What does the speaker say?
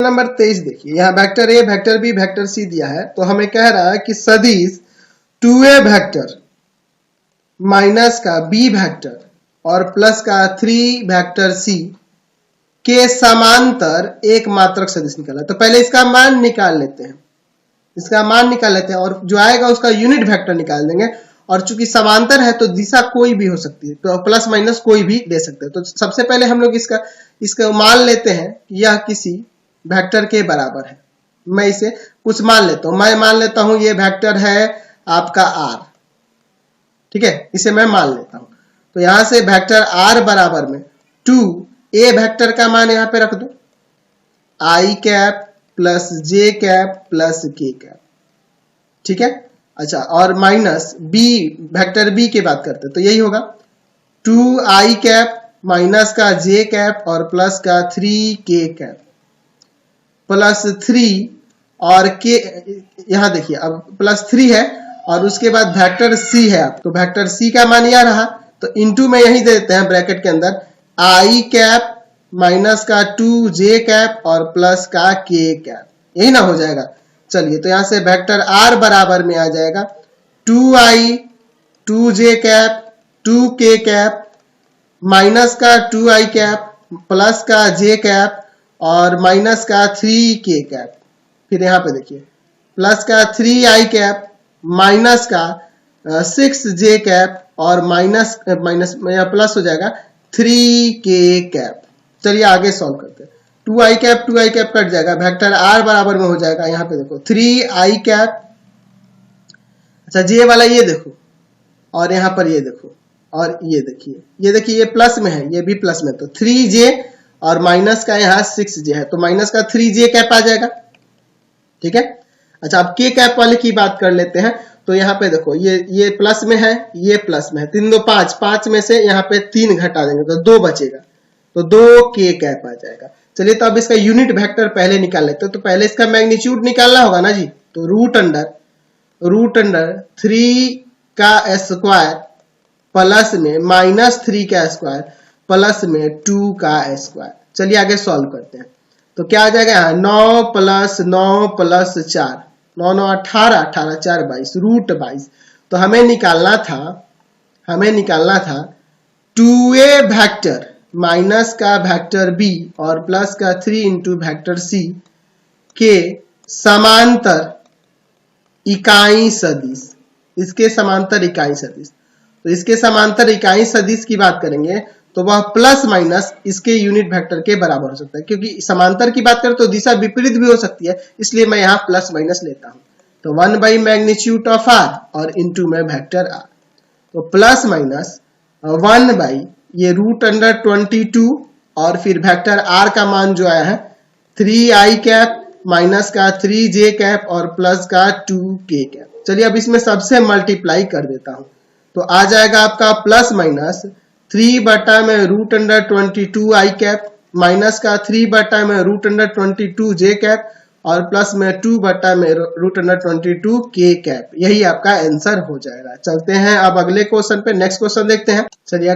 Number 23 देखिए, यहाँ vector A, vector B, vector C दिया है, तो हमें कह रहा है कि सदिश 2a वेक्टर माइनस का b वेक्टर और प्लस का 3 वेक्टर c के समांतर एक मात्रक सदिश निकाला। तो पहले इसका मान निकाल लेते हैं, इसका मान निकाल लेते हैं और जो आएगा उसका यूनिट वेक्टर निकाल देंगे। और चूंकि समांतर है तो दिशा कोई भी हो सकती है, तो प्लस माइनस कोई भी दे सकते हैं। तो सबसे पहले हम लोग इसका मान लेते हैं कि यह किसी वेक्टर के बराबर है। मैं इसे कुछ मान लेता हूं, मैं मान लेता हूं ये वेक्टर है आपका r, ठीक है, इसे मैं मान लेता हूं। तो यहां से वेक्टर r बराबर में 2a वेक्टर का मान यहां पे रख दो, i cap plus j cap plus k cap, ठीक है। अच्छा, और माइनस b, वेक्टर b की बात करते हैं तो यही होगा 2i कैप माइनस का j कैप और प्लस का 3k कैप प्लस 3 और k, यहां देखिए अब प्लस 3 है और उसके बाद वेक्टर c है, तो वेक्टर c का मान यह रहा, तो इनटू में यही दे देते हैं ब्रैकेट के अंदर i कैप माइनस का 2j कैप और प्लस का k कैप, यही ना हो जाएगा। चलिए, तो यहां से वेक्टर r बराबर में आ जाएगा 2i 2j cap 2k cap minus का 2i कैप प्लस का j कैप और माइनस का 3k कैप। फिर यहाँ पे देखिए प्लस का 3i कैप माइनस का 6j कैप और माइनस प्लस हो जाएगा 3k कैप। चलिए आगे सॉल्व करते हैं। 2i कैप कट जाएगा, वेक्टर r बराबर में हो जाएगा, यहाँ पे देखो 3i कैप, अच्छा j वाला ये देखो और यहाँ पर ये देखो और ये देखिए ये प्लस में है, ये भी प्लस में, तो 3j और माइनस का यहाँ 6j है, तो माइनस का 3j कैप आ जाएगा, ठीक है। अच्छा, अब k कैप वाले की बात कर लेते हैं। तो यहाँ पे देखो ये प्लस में है, ये प्लस में है, 3 2 5, 5 में से यहाँ पे 3 घटा देंगे तो 2 बचेगा, तो 2k कैप आ जाएगा। चलिए, तो अब इसका यूनिट वेक्टर पहले निकाल लेते हैं। तो पहले इसका मैग्नीट्यूड निकालना होगा ना जी, तो रूट अंडर 3 का स्क्वायर प्लस में माइनस 3 का स्क्वायर प्लस में 2 का स्क्वायर। चलिए आगे सॉल्व करते हैं। तो क्या आ जाएगा यहाँ 9 प्लस 4, 9 9 18, 18 4 22, रूट 22। तो हमें निकालना था 2a वेक्टर माइनस का वेक्टर b और प्लस का 3 इंटू वेक्टर c के समांतर इकाई सदिश, इसके समांतर इकाई सदिश। तो इसके समांतर इकाई सदिश की बात करेंगे तो वह प्लस माइनस इसके यूनिट वेक्टर के बराबर हो सकता है, क्योंकि समांतर की बात करें तो दिशा विपरीत भी हो सकती है, इसलिए मैं यहाँ प्लस माइनस लेता हूं। तो 1 बाई मैग्नीट्यूड ऑफ r और इंटू में वेक्टर r, तो प्लस माइनस 1 बाई ये रूट अंडर 22 और फिर वेक्टर r का मान जो आया है 3i कैप माइनस का 3j कैप और प्लस का 2k कैप। चलिए अब इसमें सबसे मल्टीप्लाई कर देता हूं, तो आ जाएगा आपका प्लस माइनस 3 बटा में root under 22 i cap minus का 3 बटा में रूट अंडर 22 j कैप और प्लस में 2 बटा में रूट अंडर 22 k कैप। यही आपका आंसर हो जाएगा। चलते हैं अब अगले क्वेश्चन पे, नेक्स्ट क्वेश्चन देखते हैं। चलिए